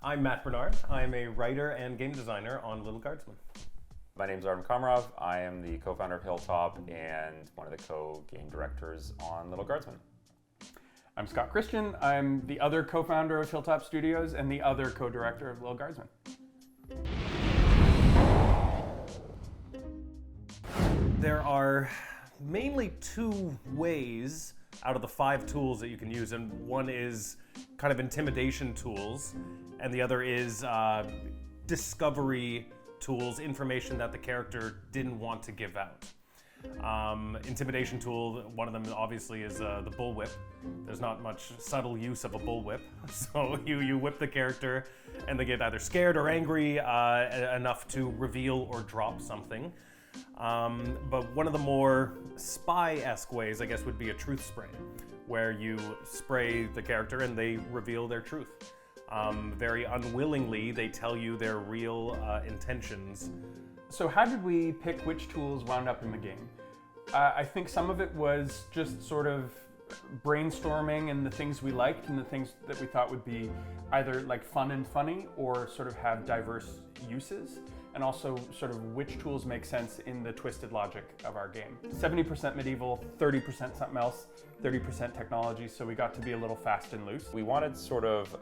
I'm Matt Bernard. I'm a writer and game designer on Lil Guardsman. My name is Artem Komarov. I am the co-founder of Hilltop and one of the co-game directors on Lil Guardsman. I'm Scott Christian. I'm the other co-founder of Hilltop Studios and the other co-director of Lil Guardsman. There are mainly two ways out of the 5 tools that you can use, and one is kind of intimidation tools, and the other is discovery tools, information that the character didn't want to give out. Intimidation tool, one of them obviously is the bullwhip. There's not much subtle use of a bullwhip, so you whip the character and they get either scared or angry enough to reveal or drop something. But one of the more spy-esque ways, I guess, would be a truth spray, where you spray the character and they reveal their truth. Very unwillingly, they tell you their real intentions. So how did we pick which tools wound up in the game? I think some of it was just sort of brainstorming and the things we liked and the things that we thought would be either like fun and funny or sort of have diverse uses, and also sort of which tools make sense in the twisted logic of our game. 70% medieval, 30% something else, 30% technology, so we got to be a little fast and loose. We wanted sort of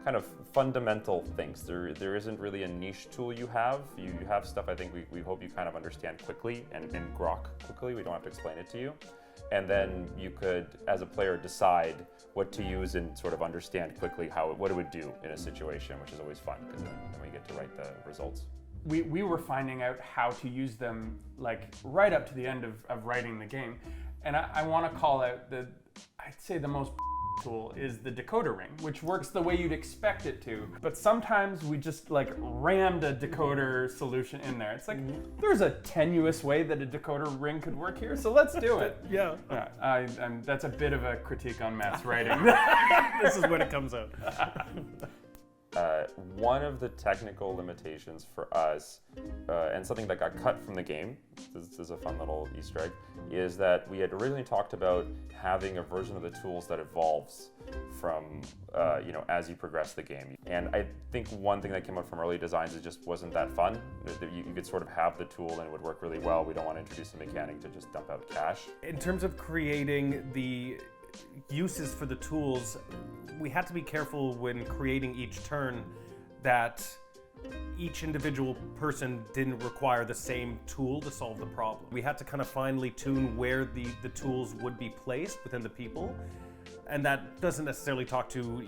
kind of fundamental things. There isn't really a niche tool you have. You have stuff I think we hope you kind of understand quickly and grok quickly. We don't have to explain it to you. And then you could, as a player, decide what to use and sort of understand quickly what it would do in a situation, which is always fun because then we get to write the results. We were finding out how to use them like right up to the end of writing the game. And I want to call out I'd say the most tool is the decoder ring, which works the way you'd expect it to. But sometimes we just like rammed a decoder solution in there. It's like, there's a tenuous way that a decoder ring could work here, so let's do it. Yeah. That's a bit of a critique on Matt's writing. This is when it comes out. One of the technical limitations for us, and something that got cut from the game, this is a fun little Easter egg, is that we had originally talked about having a version of the tools that evolves from, as you progress the game. And I think one thing that came out from early designs is just wasn't that fun. You could sort of have the tool and it would work really well. We don't want to introduce a mechanic to just dump out cash. In terms of creating the uses for the tools, we had to be careful when creating each turn that each individual person didn't require the same tool to solve the problem. We had to kind of finely tune where the tools would be placed within the people. And that doesn't necessarily talk to,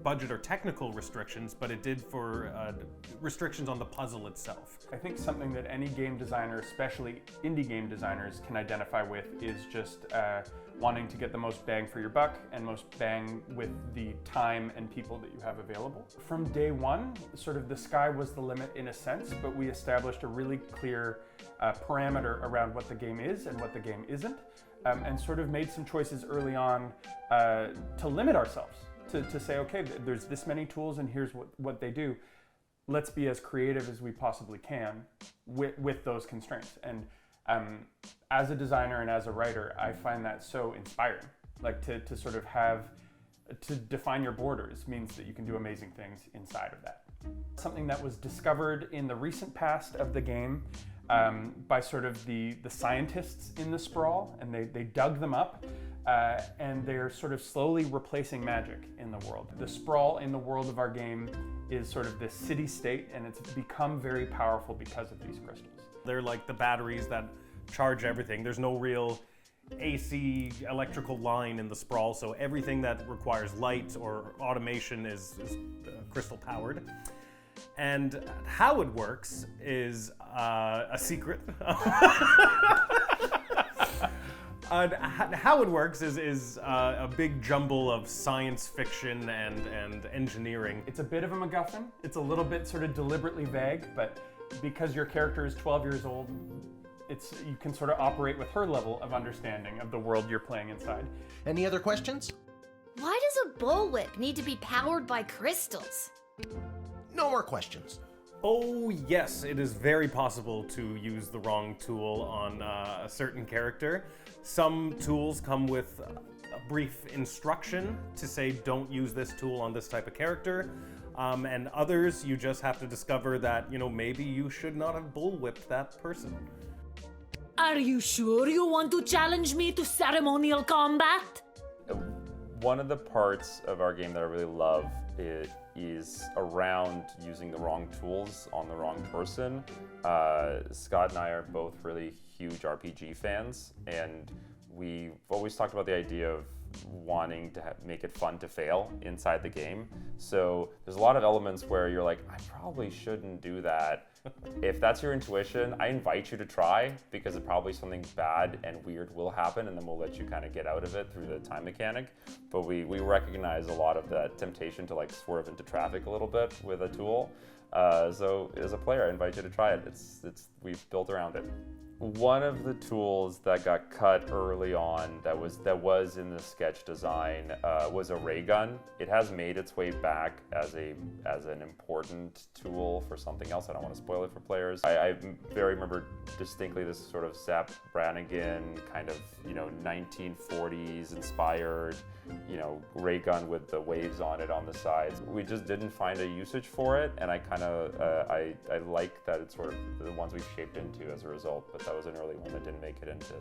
budget or technical restrictions, but it did for restrictions on the puzzle itself. I think something that any game designer, especially indie game designers, can identify with is just wanting to get the most bang for your buck and most bang with the time and people that you have available. From day one, sort of the sky was the limit in a sense, but we established a really clear parameter around what the game is and what the game isn't. And sort of made some choices early on to limit ourselves, to say, okay, there's this many tools and here's what they do. Let's be as creative as we possibly can with those constraints. And as a designer and as a writer, I find that so inspiring. Like to sort of to define your borders means that you can do amazing things inside of that. Something that was discovered in the recent past of the game by sort of the scientists in the sprawl, and they dug them up, and they're sort of slowly replacing magic in the world. The sprawl in the world of our game is sort of this city-state, and it's become very powerful because of these crystals. They're like the batteries that charge everything. There's no real AC electrical line in the sprawl, so everything that requires light or automation is crystal powered. And how it works is a secret. How it works is a big jumble of science fiction and engineering. It's a bit of a MacGuffin. It's a little bit sort of deliberately vague, but because your character is 12 years old, you can sort of operate with her level of understanding of the world you're playing inside. Any other questions? Why does a bullwhip need to be powered by crystals? No more questions. Oh yes, it is very possible to use the wrong tool on a certain character. Some tools come with a brief instruction to say don't use this tool on this type of character. And others, you just have to discover that, maybe you should not have bullwhipped that person. Are you sure you want to challenge me to ceremonial combat? One of the parts of our game that I really love is around using the wrong tools on the wrong person. Scott and I are both really huge RPG fans, and we've always talked about the idea of wanting to make it fun to fail inside the game. So there's a lot of elements where you're like, I probably shouldn't do that. If that's your intuition, I invite you to try, because it probably something bad and weird will happen, and then we'll let you kind of get out of it through the time mechanic. But we recognize a lot of that temptation to like swerve into traffic a little bit with a tool. So as a player, I invite you to try it. We've built around it. One of the tools that got cut early on that was in the sketch design was a ray gun. It has made its way back as an important tool for something else. I don't want to spoil it for players. I very remember distinctly this sort of Zap Brannigan kind of 1940s inspired ray gun with the waves on it on the sides. We just didn't find a usage for it, and I kind of I like that it's sort of the ones we've shaped into as a result. But that was an early one that didn't make it into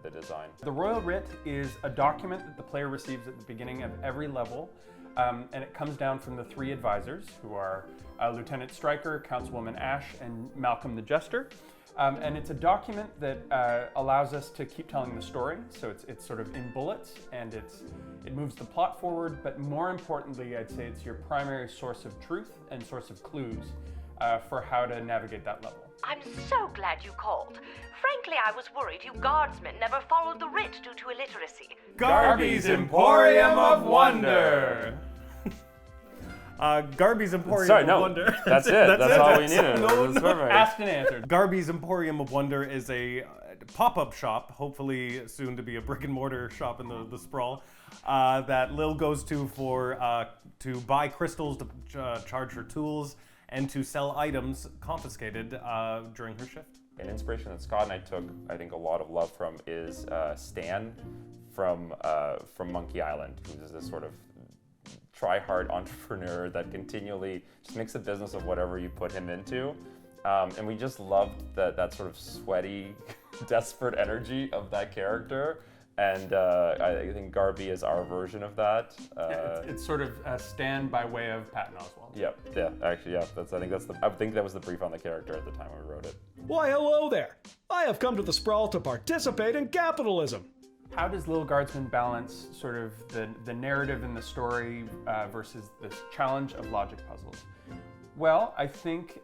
the design. The Royal Writ is a document that the player receives at the beginning of every level, and it comes down from the 3 advisors, who are Lieutenant Stryker, Councilwoman Ash, and Malcolm the Jester. And it's a document that allows us to keep telling the story. So it's sort of in bullets, and it moves the plot forward, but more importantly, I'd say it's your primary source of truth and source of clues for how to navigate that level. I'm so glad you called. Frankly, I was worried you guardsmen never followed the writ due to illiteracy. Garby's Emporium of Wonder! Garby's Emporium of Wonder. That's it. That's all we needed. Asked and answered. Garby's Emporium of Wonder is a pop-up shop, hopefully soon to be a brick-and-mortar shop in the sprawl, that Lil goes to to buy crystals to charge her tools and to sell items confiscated during her shift. An inspiration that Scott and I took, I think, a lot of love from is Stan from Monkey Island, who's this sort of try-hard entrepreneur that continually just makes a business of whatever you put him into. And we just loved that sort of sweaty, desperate energy of that character. And I think Garby is our version of that. It's sort of a Stan by way of Patton Oswalt. I think that was the brief on the character at the time we wrote it. Why, hello there. I have come to the Sprawl to participate in capitalism. How does Lil Guardsman balance sort of the narrative in the story versus this challenge of logic puzzles? Well, I think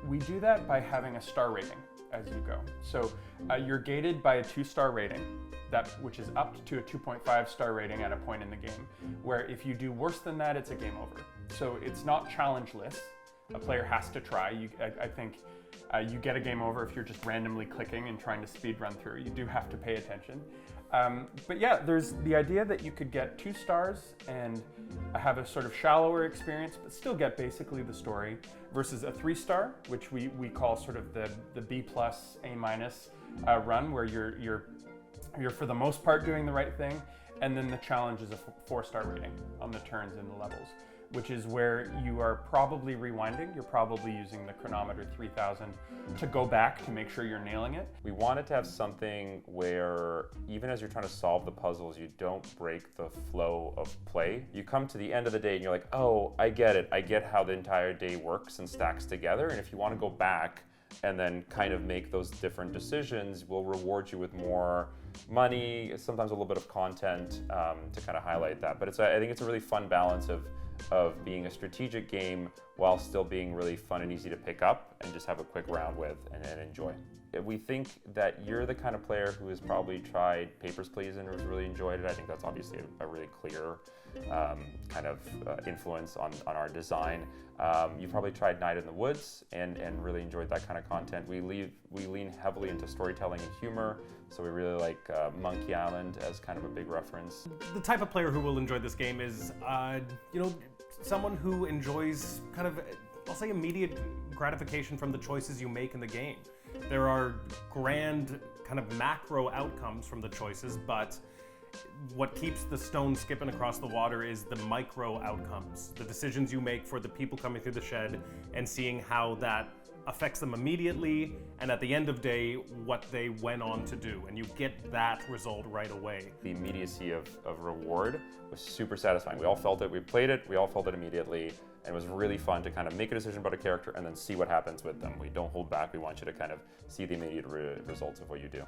we do that by having a star rating as you go. So you're gated by a 2-star rating, which is up to a 2.5 star rating at a point in the game, where if you do worse than that, it's a game over. So it's not challengeless. A player has to try. I think you get a game over if you're just randomly clicking and trying to speed run through. You do have to pay attention. But yeah, there's the idea that you could get 2 stars and have a sort of shallower experience, but still get basically the story, versus a 3-star, which we call sort of the B+, A- run, where you're for the most part doing the right thing, and then the challenge is a 4-star rating on the turns and the levels, which is where you are probably rewinding. You're probably using the chronometer 3000 to go back to make sure you're nailing it. We wanted to have something where even as you're trying to solve the puzzles, you don't break the flow of play. You come to the end of the day and you're like, oh, I get it. I get how the entire day works and stacks together. And if you want to go back and then kind of make those different decisions, we'll reward you with more money, sometimes a little bit of content to kind of highlight that. But I think it's a really fun balance of being a strategic game while still being really fun and easy to pick up and just have a quick round with and enjoy. We think that you're the kind of player who has probably tried Papers, Please and has really enjoyed it. I think that's obviously a really clear kind of influence on our design. You probably tried Night in the Woods and really enjoyed that kind of content. We lean heavily into storytelling and humor, so we really like Monkey Island as kind of a big reference. The type of player who will enjoy this game is, someone who enjoys kind of, I'll say, immediate gratification from the choices you make in the game. There are grand kind of macro outcomes from the choices, but what keeps the stone skipping across the water is the micro outcomes, the decisions you make for the people coming through the shed, and seeing how that affects them immediately, and at the end of day, what they went on to do. And you get that result right away. The immediacy of reward was super satisfying. We all felt it, we played it, we all felt it immediately, and it was really fun to kind of make a decision about a character and then see what happens with them. We don't hold back, we want you to kind of see the immediate results of what you do.